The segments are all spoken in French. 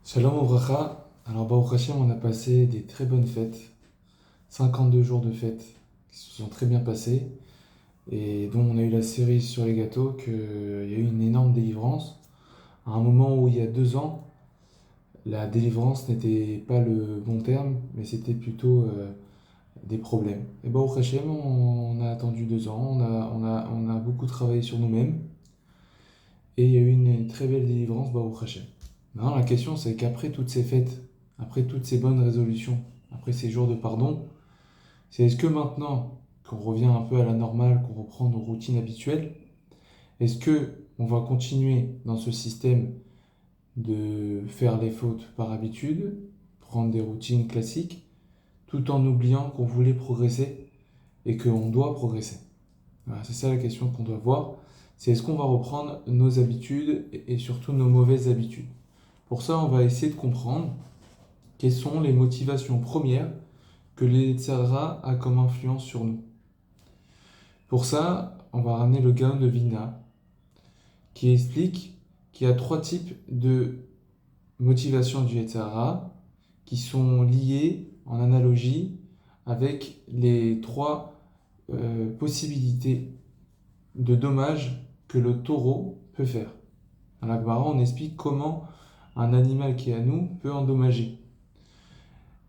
Shalom Obracha. Alors, Baruch Hashem, on a passé des très bonnes fêtes, 52 jours de fêtes qui se sont très bien passés, et dont on a eu la cerise sur les gâteaux, qu'il y a eu une énorme délivrance. À un moment où il y a 2 ans, la délivrance n'était pas le bon terme, mais c'était plutôt des problèmes. Et Baruch Hashem, on a attendu 2 ans, on a beaucoup travaillé sur nous-mêmes, et il y a eu une très belle délivrance, Baruch Hashem. Maintenant, la question, c'est qu'après toutes ces fêtes, après toutes ces bonnes résolutions, après ces jours de pardon, c'est est-ce que maintenant qu'on revient un peu à la normale, qu'on reprend nos routines habituelles, est-ce que on va continuer dans ce système de faire les fautes par habitude, prendre des routines classiques, tout en oubliant qu'on voulait progresser et qu'on doit progresser? Voilà, c'est ça la question qu'on doit voir. C'est est-ce qu'on va reprendre nos habitudes et surtout nos mauvaises habitudes? Pour ça, on va essayer de comprendre quelles sont les motivations premières que l'Yetzirah a comme influence sur nous. Pour ça, on va ramener le Gaon de Vilna, qui explique qu'il y a 3 types de motivations du Yetzirah qui sont liées en analogie avec les 3 possibilités de dommages que le taureau peut faire. Dans la Gemara, on explique comment un animal qui est à nous peut endommager.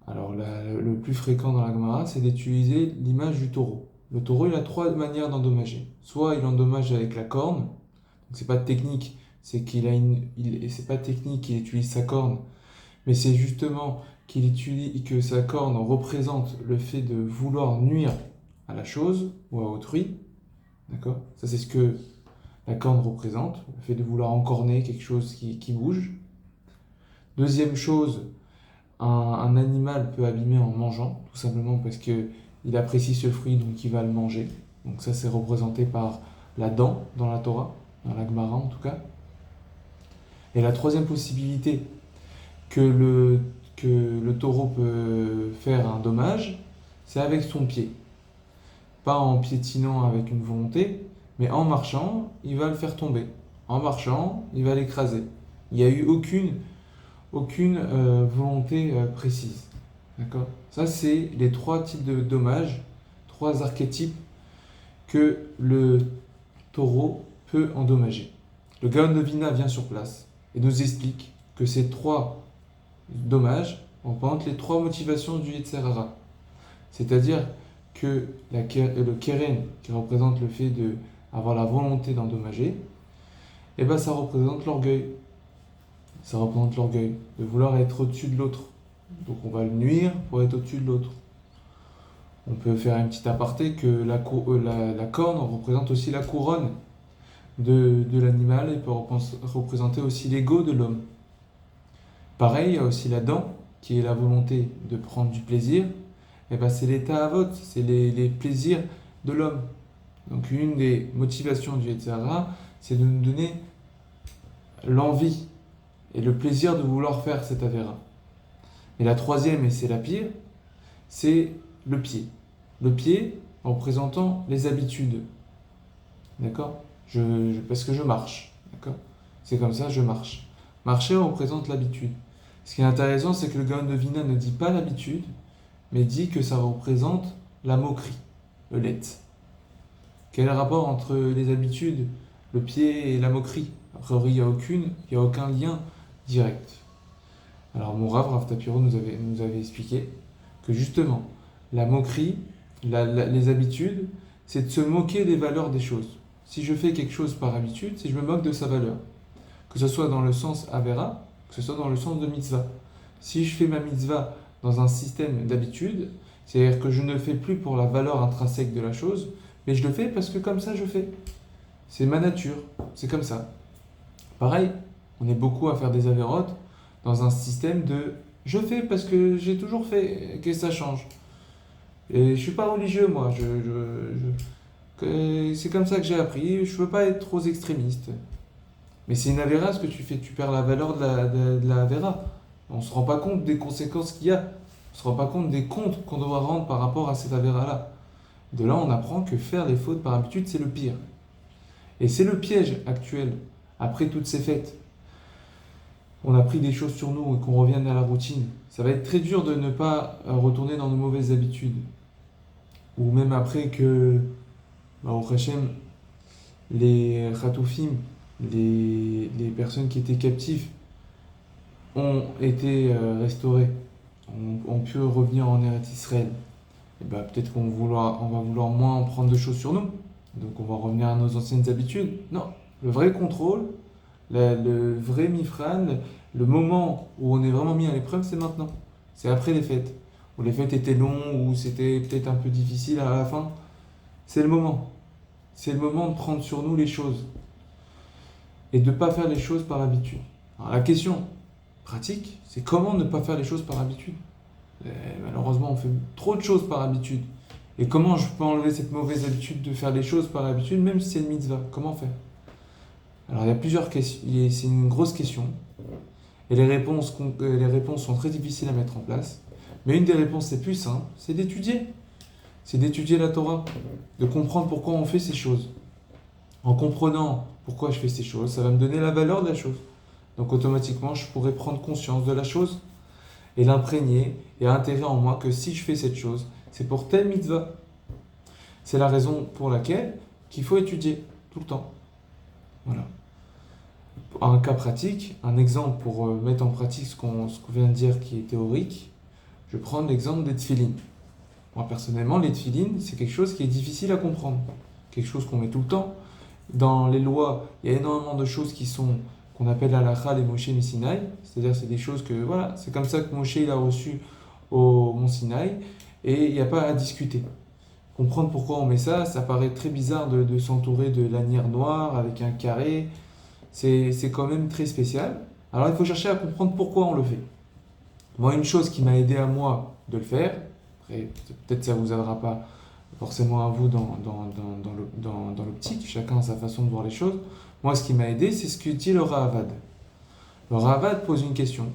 Alors, le plus fréquent dans la Gemara, c'est d'utiliser l'image du taureau. Le taureau, il a 3 manières d'endommager. Soit il endommage avec la corne, donc c'est pas technique, c'est pas technique qu'il utilise sa corne, mais c'est justement que sa corne représente le fait de vouloir nuire à la chose ou à autrui. D'accord? Ça, c'est ce que la corne représente, le fait de vouloir encorner quelque chose qui bouge. Deuxième chose, un animal peut abîmer en mangeant, tout simplement parce qu'il apprécie ce fruit, donc il va le manger. Donc ça, c'est représenté par la dent dans la Torah, dans la Gemara en tout cas. Et la troisième possibilité que le taureau peut faire un dommage, c'est avec son pied. Pas en piétinant avec une volonté, mais en marchant, il va le faire tomber. En marchant, il va l'écraser. Il n'y a eu aucune volonté précise. D'accord? Ça, c'est les 3 types de dommages, 3 archétypes que le taureau peut endommager. Le Gaon de Vilna vient sur place et nous explique que ces 3 dommages représentent les 3 motivations du Yetzer Hara. C'est-à-dire que le Keren, qui représente le fait d'avoir la volonté d'endommager, et ben ça représente l'orgueil. Ça représente l'orgueil, de vouloir être au-dessus de l'autre. Donc on va le nuire pour être au-dessus de l'autre. On peut faire un petit aparté que la corne représente aussi la couronne de l'animal et peut représenter aussi l'ego de l'homme. Pareil, il y a aussi la dent, qui est la volonté de prendre du plaisir. Et ben c'est l'état avot, c'est les plaisirs de l'homme. Donc une des motivations du Yetzer Hara, c'est de nous donner l'envie et le plaisir de vouloir faire cette avéra. Et la troisième, et c'est la pire, c'est le pied. Le pied représentant les habitudes. D'accord? Parce que je marche. D'accord? C'est comme ça, je marche. Marcher représente l'habitude. Ce qui est intéressant, c'est que le Gaon de Vilna ne dit pas l'habitude, mais dit que ça représente la moquerie, le let. Quel est le rapport entre les habitudes, le pied et la moquerie? A priori, il n'y a aucun lien direct. Alors mon Rav Tapiro nous avait expliqué que justement, la moquerie, les habitudes, c'est de se moquer des valeurs des choses. Si je fais quelque chose par habitude, c'est que je me moque de sa valeur. Que ce soit dans le sens Avera, que ce soit dans le sens de mitzvah. Si je fais ma mitzvah dans un système d'habitude, c'est-à-dire que je ne le fais plus pour la valeur intrinsèque de la chose, mais je le fais parce que comme ça je fais. C'est ma nature, c'est comme ça. Pareil, on est beaucoup à faire des avérotes dans un système de je fais parce que j'ai toujours fait, que ça change. Et je suis pas religieux moi, c'est comme ça que j'ai appris, je veux pas être trop extrémiste. Mais c'est une avéra ce que tu fais, tu perds la valeur de la avéra. On se rend pas compte des conséquences qu'il y a, on se rend pas compte des comptes qu'on doit rendre par rapport à cette avéra-là. De là, on apprend que faire les fautes par habitude, c'est le pire. Et c'est le piège actuel, après toutes ces fêtes. on a pris des choses sur nous et qu'on revienne à la routine, ça va être très dur de ne pas retourner dans nos mauvaises habitudes. Ou même après que, au Hachem, les Khatoufim, les personnes qui étaient captives, ont été restaurées, ont pu revenir en Eretz Israël. Et bah, peut-être on va vouloir moins prendre de choses sur nous. Donc on va revenir à nos anciennes habitudes. Non, le vrai contrôle, le vrai mifran, le moment où on est vraiment mis à l'épreuve, c'est maintenant. C'est après les fêtes. Où les fêtes étaient longues, où c'était peut-être un peu difficile à la fin. C'est le moment. C'est le moment de prendre sur nous les choses. Et de ne pas faire les choses par habitude. Alors la question pratique, c'est comment ne pas faire les choses par habitude. Et malheureusement, on fait trop de choses par habitude. Et comment je peux enlever cette mauvaise habitude de faire les choses par habitude, même si c'est une mitzvah? Comment faire? Alors il y a plusieurs questions, c'est une grosse question. Et les réponses sont très difficiles à mettre en place. Mais une des réponses, c'est plus simple, c'est d'étudier. C'est d'étudier la Torah, de comprendre pourquoi on fait ces choses. En comprenant pourquoi je fais ces choses, ça va me donner la valeur de la chose. Donc automatiquement, je pourrai prendre conscience de la chose et l'imprégner et intégrer en moi que si je fais cette chose, c'est pour telle mitzvah. C'est la raison pour laquelle qu'il faut étudier tout le temps. Voilà. Un cas pratique, un exemple pour mettre en pratique ce qu'on vient de dire qui est théorique, je vais prendre l'exemple des tefilines. Moi personnellement, les tefilines, c'est quelque chose qui est difficile à comprendre. Quelque chose qu'on met tout le temps. Dans les lois, il y a énormément de choses qu'on appelle halakha et Moshe Sinaï. C'est-à-dire c'est des choses que, voilà, c'est comme ça que Moshe il a reçu au Mont Sinaï et il n'y a pas à discuter. Comprendre pourquoi on met ça, ça paraît très bizarre de s'entourer de lanières noires avec un carré. C'est quand même très spécial. Alors il faut chercher à comprendre pourquoi on le fait. Moi, une chose qui m'a aidé à moi de le faire, après peut-être ça ne vous aidera pas forcément à vous dans l'optique, chacun a sa façon de voir les choses. Moi, ce qui m'a aidé, c'est ce que dit le Ravad. Le Ravad pose une question.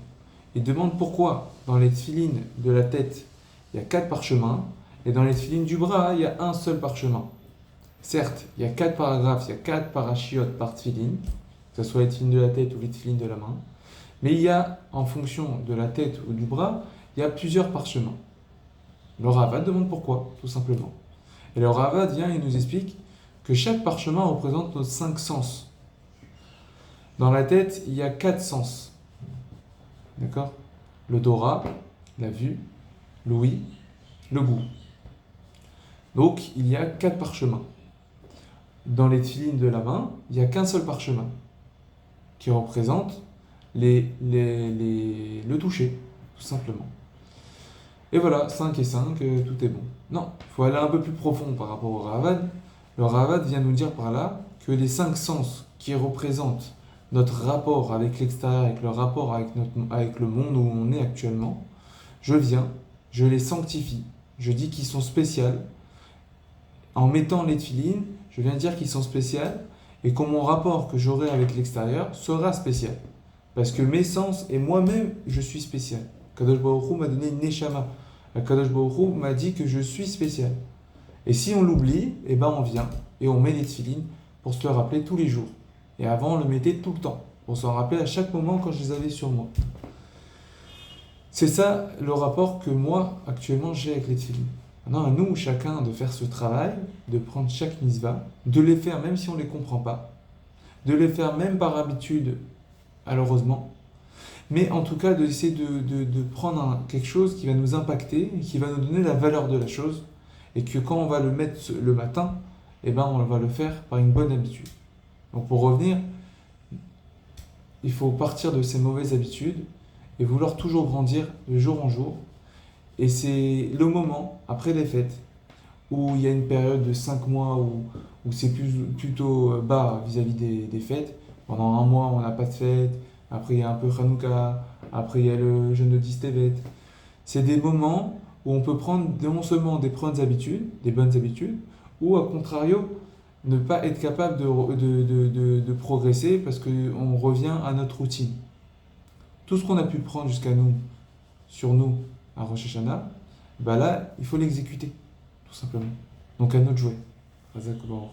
Il demande pourquoi dans les tefilines de la tête, il y a 4 parchemins, et dans les tefilines du bras, il y a un seul parchemin. Certes, il y a 4 paragraphes, il y a 4 parachiotes par tefilin, que ce soit les tefilines de la tête ou les tefilines de la main. Mais il y a, en fonction de la tête ou du bras, il y a plusieurs parchemins. Le Ravad demande pourquoi, tout simplement. Et le Ravad vient et nous explique que chaque parchemin représente nos 5 sens. Dans la tête, il y a 4 sens. D'accord? L'odorat, la vue, l'ouïe, le goût. Donc, il y a 4 parchemins. Dans les tefilines de la main, il n'y a qu'un seul parchemin qui représente le toucher, tout simplement. Et voilà, 5 et 5, tout est bon. Non, il faut aller un peu plus profond par rapport au Ravad. Le Ravad vient nous dire par là que les 5 sens qui représentent notre rapport avec l'extérieur, avec le rapport avec le monde où on est actuellement, je les sanctifie. Je dis qu'ils sont spéciaux. En mettant les tefilines, je viens dire qu'ils sont spéciaux et que mon rapport que j'aurai avec l'extérieur sera spécial. Parce que mes sens et moi-même, je suis spécial. Kadosh Baruch Hu m'a donné une neshama. Kadosh Baruch Hu m'a dit que je suis spécial. Et si on l'oublie, eh ben on vient et on met les tefilines pour se le rappeler tous les jours. Et avant, on le mettait tout le temps, pour s'en rappeler à chaque moment quand je les avais sur moi. C'est ça le rapport que moi, actuellement, j'ai avec les tefilines. Maintenant, à nous, chacun, de faire ce travail, de prendre chaque mitzvah, de les faire même si on ne les comprend pas, de les faire même par habitude, malheureusement, mais en tout cas d'essayer de prendre quelque chose qui va nous impacter, et qui va nous donner la valeur de la chose, et que quand on va le mettre le matin, eh ben on va le faire par une bonne habitude. Donc pour revenir, il faut partir de ces mauvaises habitudes et vouloir toujours grandir de jour en jour. Et c'est le moment, après les fêtes, où il y a une période de 5 mois où c'est plutôt bas vis-à-vis des fêtes. Pendant un mois, on n'a pas de fête. Après, il y a un peu Hanouka. Après, il y a le jeûne de Distevet. C'est des moments où on peut prendre non seulement des bonnes habitudes, ou à contrario, ne pas être capable de progresser parce qu'on revient à notre routine. Tout ce qu'on a pu prendre jusqu'à nous, sur nous, à Rosh Hashanah, bah là, il faut l'exécuter, tout simplement. Donc à notre jouet. Razak Baruch.